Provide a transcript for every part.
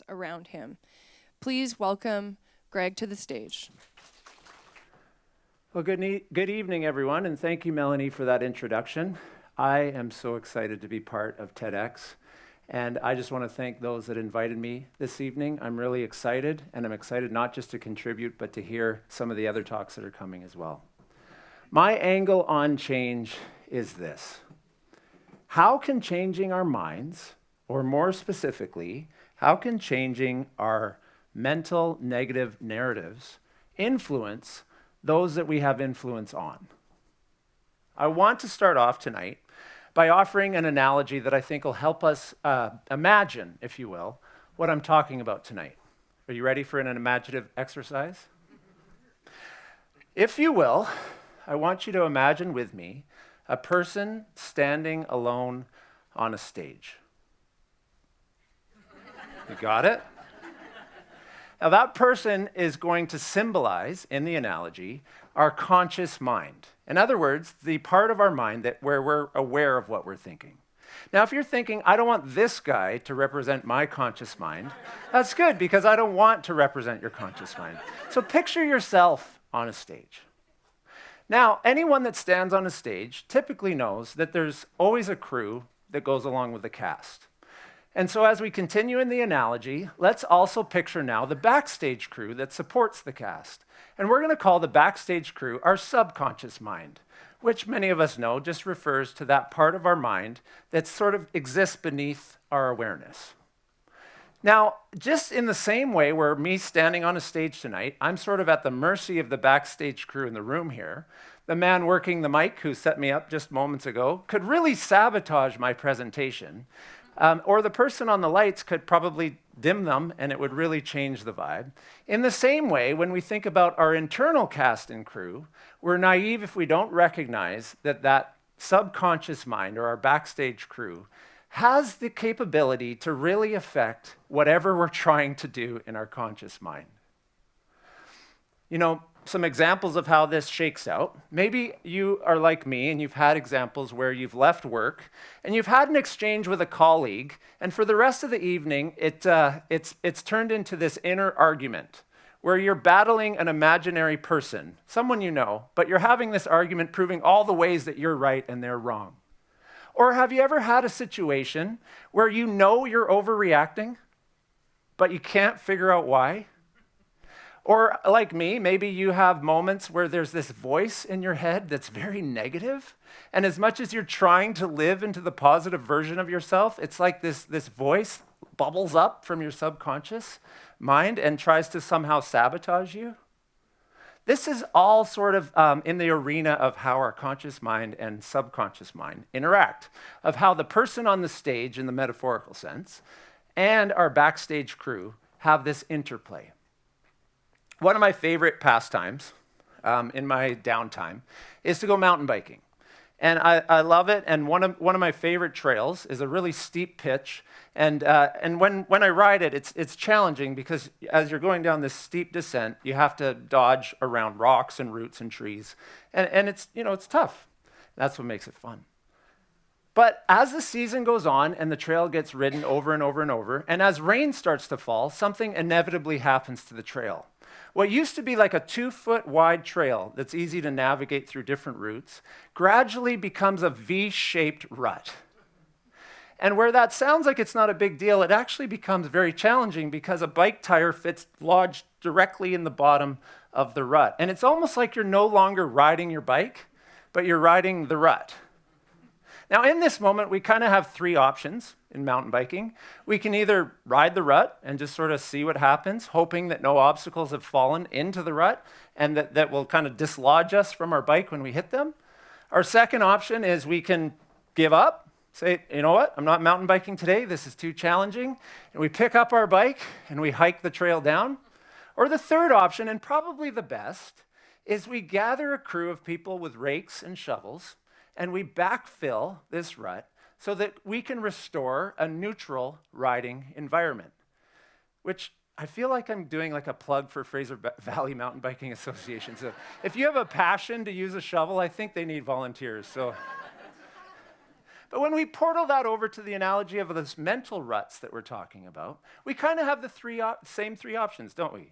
around him. Please welcome Greg to the stage. Well, good evening, everyone, and thank you, Melanie, for that introduction. I am so excited to be part of TEDx, and I just want to thank those that invited me this evening. I'm really excited, and I'm excited not just to contribute, but to hear some of the other talks that are coming as well. My angle on change is this. How can changing our minds, or more specifically, how can changing our mental negative narratives influence those that we have influence on? I want to start off tonight by offering an analogy that I think will help us imagine, if you will, what I'm talking about tonight. Are you ready for an imaginative exercise? If you will, I want you to imagine with me a person standing alone on a stage. You got it? Now, that person is going to symbolize, in the analogy, our conscious mind. In other words, the part of our mind where we're aware of what we're thinking. Now, if you're thinking, I don't want this guy to represent my conscious mind, that's good, because I don't want to represent your conscious mind. So picture yourself on a stage. Now, anyone that stands on a stage typically knows that there's always a crew that goes along with the cast. And so as we continue in the analogy, let's also picture now the backstage crew that supports the cast. And we're going to call the backstage crew our subconscious mind, which many of us know just refers to that part of our mind that sort of exists beneath our awareness. Now, just in the same way where me standing on a stage tonight, I'm sort of at the mercy of the backstage crew in the room here. The man working the mic who set me up just moments ago could really sabotage my presentation. Or the person on the lights could probably dim them and it would really change the vibe. In the same way, when we think about our internal cast and crew, we're naive if we don't recognize that subconscious mind or our backstage crew has the capability to really affect whatever we're trying to do in our conscious mind. You know, some examples of how this shakes out. Maybe you are like me and you've had examples where you've left work and you've had an exchange with a colleague, and for the rest of the evening, it's turned into this inner argument where you're battling an imaginary person, someone you know, but you're having this argument proving all the ways that you're right and they're wrong. Or have you ever had a situation where you know you're overreacting, but you can't figure out why? Or like me, maybe you have moments where there's this voice in your head that's very negative, and as much as you're trying to live into the positive version of yourself, it's like this voice bubbles up from your subconscious mind and tries to somehow sabotage you. This is all sort of in the arena of how our conscious mind and subconscious mind interact, of how the person on the stage, in the metaphorical sense, and our backstage crew have this interplay. One of my favorite pastimes in my downtime is to go mountain biking. And I love it, and one of my favorite trails is a really steep pitch, and when I ride it, it's challenging because as you're going down this steep descent, you have to dodge around rocks and roots and trees, and it's tough. That's what makes it fun. But as the season goes on and the trail gets ridden over and over and over, and as rain starts to fall, something inevitably happens to the trail. What used to be like a 2-foot wide trail that's easy to navigate through different routes gradually becomes a V-shaped rut. And where that sounds like it's not a big deal, it actually becomes very challenging because a bike tire fits lodged directly in the bottom of the rut. And it's almost like you're no longer riding your bike, but you're riding the rut. Now, in this moment, we kind of have 3 options in mountain biking. We can either ride the rut and just sort of see what happens, hoping that no obstacles have fallen into the rut and that will kind of dislodge us from our bike when we hit them. Our second option is we can give up, say, you know what, I'm not mountain biking today, this is too challenging, and we pick up our bike and we hike the trail down. Or the third option, and probably the best, is we gather a crew of people with rakes and shovels and we backfill this rut so that we can restore a neutral riding environment, which I feel like I'm doing like a plug for Fraser Valley Mountain Biking Association. So if you have a passion to use a shovel, I think they need volunteers. But when we portal that over to the analogy of those mental ruts that we're talking about, we kind of have the same three options, don't we?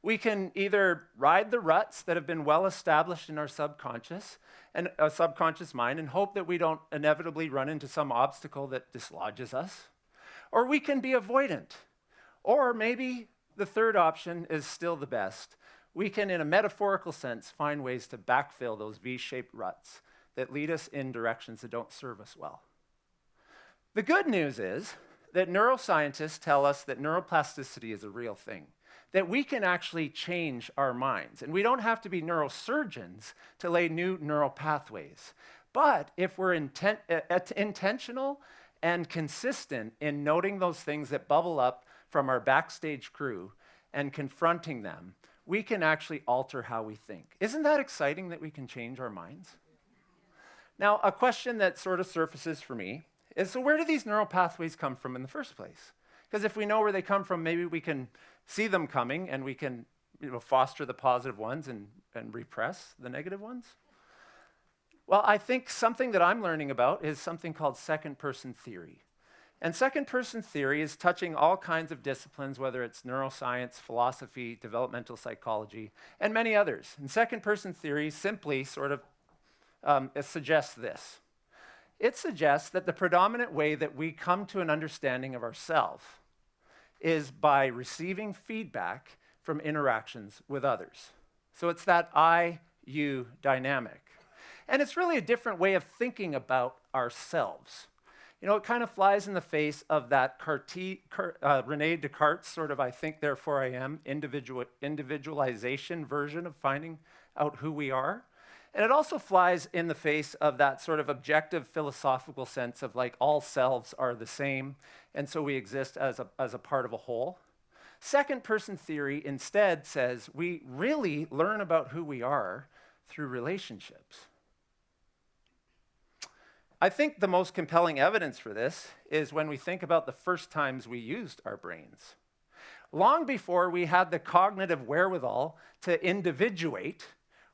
We can either ride the ruts that have been well established in our subconscious and a subconscious mind and hope that we don't inevitably run into some obstacle that dislodges us, or we can be avoidant. Or maybe the third option is still the best. We can, in a metaphorical sense, find ways to backfill those V-shaped ruts that lead us in directions that don't serve us well. The good news is that neuroscientists tell us that neuroplasticity is a real thing, that we can actually change our minds. And we don't have to be neurosurgeons to lay new neural pathways. But if we're intentional and consistent in noting those things that bubble up from our backstage crew and confronting them, we can actually alter how we think. Isn't that exciting that we can change our minds? Now, a question that sort of surfaces for me is, so where do these neural pathways come from in the first place? Because if we know where they come from, maybe we can see them coming and we can foster the positive ones and repress the negative ones. Well, I think something that I'm learning about is something called second-person theory. And second-person theory is touching all kinds of disciplines, whether it's neuroscience, philosophy, developmental psychology, and many others. And second-person theory simply sort of it suggests this. It suggests that the predominant way that we come to an understanding of ourselves is by receiving feedback from interactions with others. So it's that I-you dynamic. And it's really a different way of thinking about ourselves. You know, it kind of flies in the face of that René Descartes sort of I think, therefore I am, individualization version of finding out who we are. And it also flies in the face of that sort of objective philosophical sense of like all selves are the same, and so we exist as a part of a whole. Second-person theory instead says we really learn about who we are through relationships. I think the most compelling evidence for this is when we think about the first times we used our brains. Long before we had the cognitive wherewithal to individuate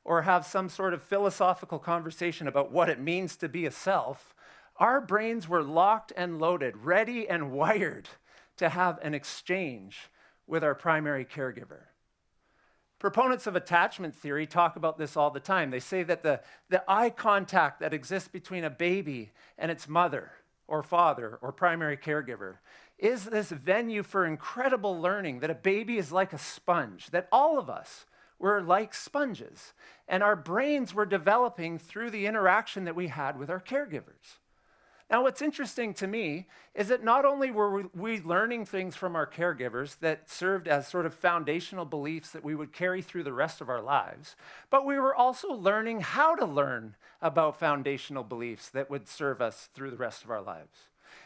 or have some sort of philosophical conversation about what it means to be a self, our brains were locked and loaded, ready and wired to have an exchange with our primary caregiver. Proponents of attachment theory talk about this all the time. They say that the eye contact that exists between a baby and its mother or father or primary caregiver is this venue for incredible learning, that a baby is like a sponge, that all of us were like sponges, and our brains were developing through the interaction that we had with our caregivers. Now, what's interesting to me is that not only were we learning things from our caregivers that served as sort of foundational beliefs that we would carry through the rest of our lives, but we were also learning how to learn about foundational beliefs that would serve us through the rest of our lives.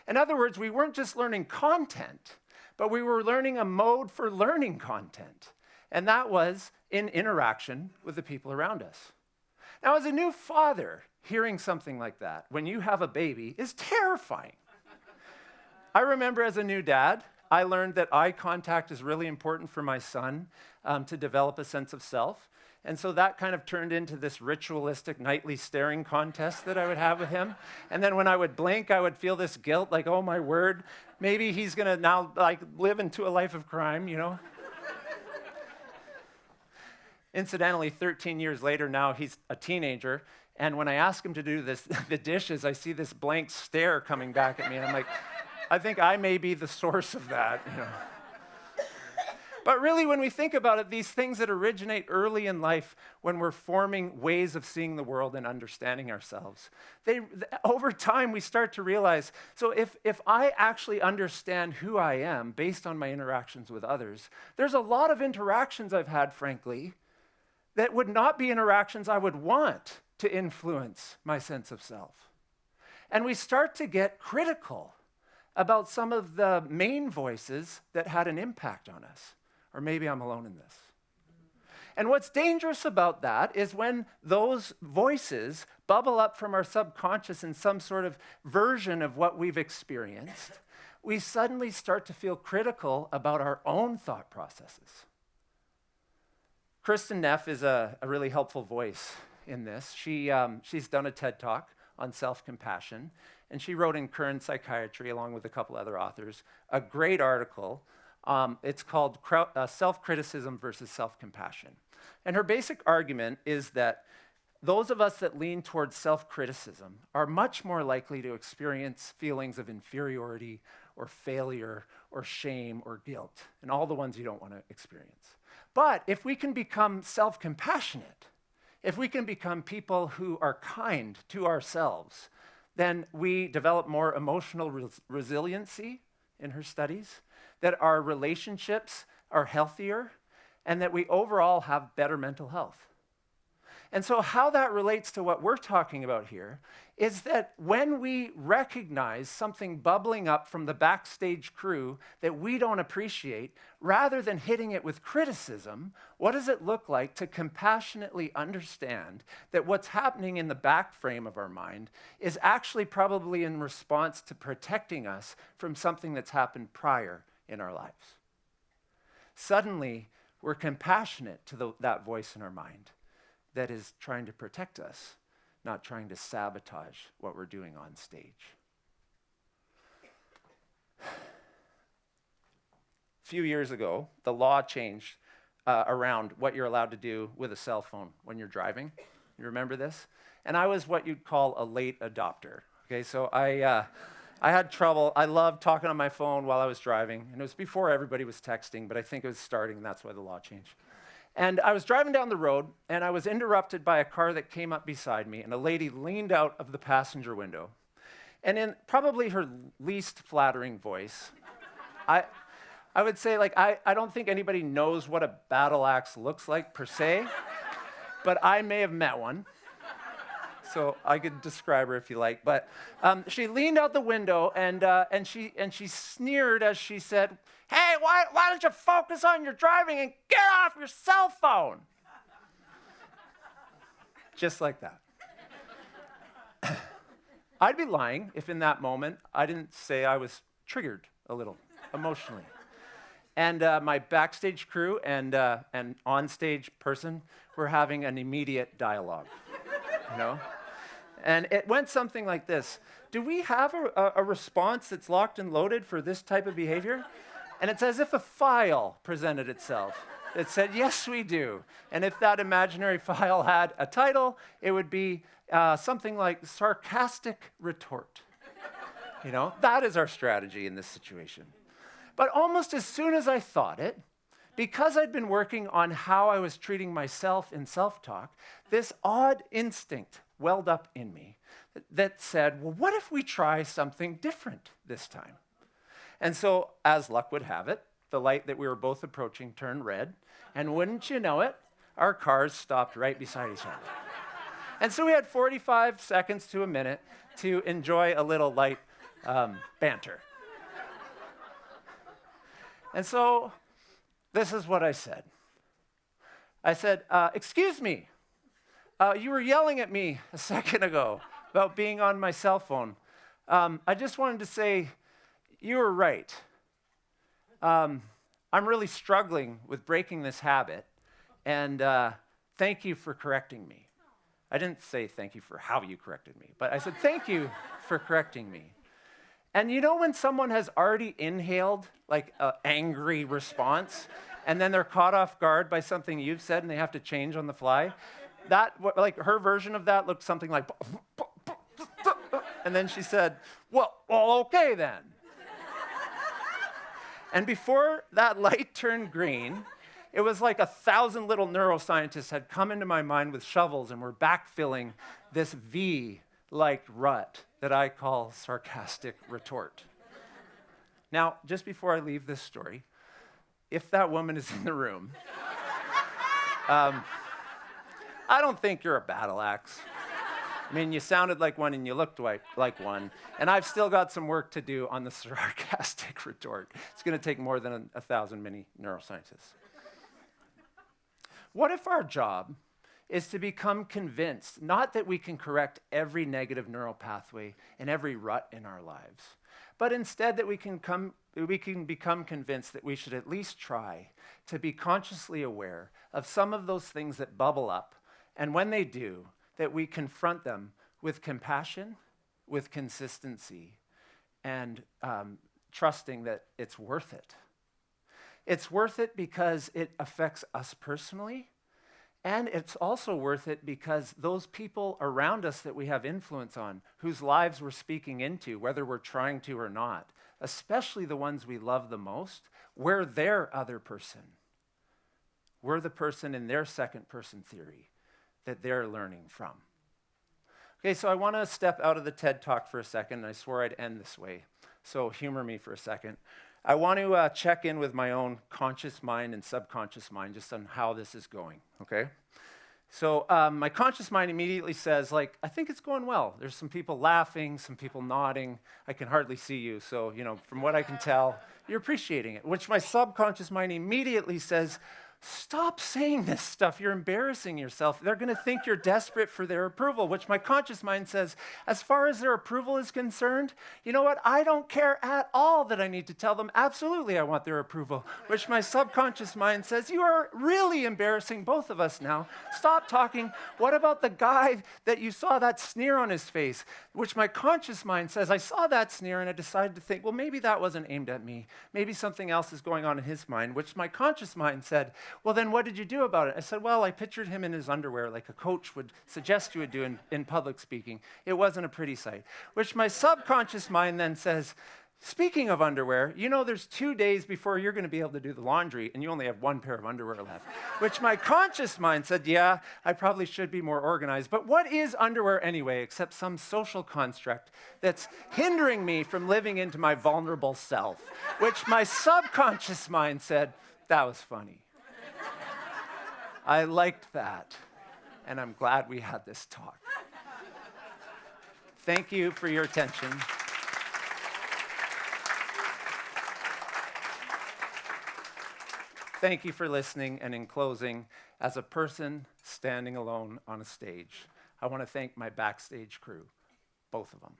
In other words, we weren't just learning content, but we were learning a mode for learning content, and that was in interaction with the people around us. Now, as a new father, hearing something like that when you have a baby is terrifying. I remember as a new dad, I learned that eye contact is really important for my son to develop a sense of self. And so that kind of turned into this ritualistic nightly staring contest that I would have with him. And then when I would blink, I would feel this guilt, like, oh my word, maybe he's gonna now like live into a life of crime, you know? Incidentally, 13 years later now, he's a teenager. And when I ask him to do the dishes, I see this blank stare coming back at me. And I'm like, I think I may be the source of that. You know? But really, when we think about it, these things that originate early in life when we're forming ways of seeing the world and understanding ourselves, over time, we start to realize, so if I actually understand who I am based on my interactions with others, there's a lot of interactions I've had, frankly, that would not be interactions I would want to influence my sense of self. And we start to get critical about some of the main voices that had an impact on us. Or maybe I'm alone in this. And what's dangerous about that is when those voices bubble up from our subconscious in some sort of version of what we've experienced, we suddenly start to feel critical about our own thought processes. Kristen Neff is a really helpful voice in this. She's done a TED Talk on self-compassion, and she wrote in Current Psychiatry, along with a couple other authors, a great article. It's called Self-Criticism versus Self-Compassion. And her basic argument is that those of us that lean towards self-criticism are much more likely to experience feelings of inferiority or failure or shame or guilt, and all the ones you don't want to experience. But if we can become self-compassionate, if we can become people who are kind to ourselves, then we develop more emotional resiliency in her studies, that our relationships are healthier, and that we overall have better mental health. And so how that relates to what we're talking about here is that when we recognize something bubbling up from the backstage crew that we don't appreciate, rather than hitting it with criticism, what does it look like to compassionately understand that what's happening in the back frame of our mind is actually probably in response to protecting us from something that's happened prior in our lives? Suddenly, we're compassionate to that voice in our mind that is trying to protect us, not trying to sabotage what we're doing on stage. A few years ago, the law changed around what you're allowed to do with a cell phone when you're driving. You remember this? And I was what you'd call a late adopter. Okay, so I had trouble. I loved talking on my phone while I was driving, and it was before everybody was texting, but I think it was starting, and that's why the law changed. And I was driving down the road, and I was interrupted by a car that came up beside me, and a lady leaned out of the passenger window. And in probably her least flattering voice, I would say, I don't think anybody knows what a battle axe looks like per se, but I may have met one. So I could describe her if you like. But she leaned out the window, and she sneered as she said, "Hey, why don't you focus on your driving and get off your cell phone?" Just like that. I'd be lying if in that moment I didn't say I was triggered a little emotionally. And my backstage crew and onstage person were having an immediate dialogue, you know? And it went something like this. Do we have a response that's locked and loaded for this type of behavior? And it's as if a file presented itself that said, yes, we do. And if that imaginary file had a title, it would be something like sarcastic retort. You know, that is our strategy in this situation. But almost as soon as I thought it, because I'd been working on how I was treating myself in self-talk, this odd instinct welled up in me that said, well, what if we try something different this time? And so, as luck would have it, the light that we were both approaching turned red, and wouldn't you know it, our cars stopped right beside each other. And so we had 45 seconds to a minute to enjoy a little light banter. And so, this is what I said. I said, excuse me, you were yelling at me a second ago about being on my cell phone. I just wanted to say, you were right. I'm really struggling with breaking this habit, and thank you for correcting me. I didn't say thank you for how you corrected me, but I said thank you for correcting me. And you know when someone has already inhaled like an angry response, and then they're caught off guard by something you've said and they have to change on the fly? That, like her version of that looked something like, and then she said, well, okay then. And before that light turned green, it was like 1,000 little neuroscientists had come into my mind with shovels and were backfilling this V-like rut that I call sarcastic retort. Now, just before I leave this story, if that woman is in the room, I don't think you're a battle axe. I mean, you sounded like one and you looked like one, and I've still got some work to do on the sarcastic retort. It's going to take more than 1,000 mini neuroscientists. What if our job is to become convinced, not that we can correct every negative neural pathway and every rut in our lives, but instead that we can become convinced that we should at least try to be consciously aware of some of those things that bubble up, and when they do, that we confront them with compassion, with consistency, and trusting that it's worth it. It's worth it because it affects us personally, and it's also worth it because those people around us that we have influence on, whose lives we're speaking into, whether we're trying to or not, especially the ones we love the most, we're their other person. We're the person in their second person theory that they're learning from. Okay, so I want to step out of the TED Talk for a second, and I swore I'd end this way, so humor me for a second. I want to check in with my own conscious mind and subconscious mind just on how this is going, okay? So my conscious mind immediately says, like, I think it's going well. There's some people laughing, some people nodding. I can hardly see you, so, from what I can tell, you're appreciating it, which my subconscious mind immediately says, stop saying this stuff. You're embarrassing yourself. They're going to think you're desperate for their approval, which my conscious mind says, as far as their approval is concerned, you know what? I don't care at all that I need to tell them. Absolutely, I want their approval, which my subconscious mind says, you are really embarrassing both of us now. Stop talking. What about the guy that you saw that sneer on his face, which my conscious mind says, I saw that sneer and I decided to think, well, maybe that wasn't aimed at me. Maybe something else is going on in his mind, which my conscious mind said, well, then what did you do about it? I said, well, I pictured him in his underwear like a coach would suggest you would do in public speaking. It wasn't a pretty sight, which my subconscious mind then says, speaking of underwear, there's 2 days before you're going to be able to do the laundry, and you only have one pair of underwear left, which my conscious mind said, yeah, I probably should be more organized. But what is underwear anyway, except some social construct that's hindering me from living into my vulnerable self, which my subconscious mind said, that was funny. I liked that, and I'm glad we had this talk. Thank you for your attention. Thank you for listening, and in closing, as a person standing alone on a stage, I want to thank my backstage crew, both of them.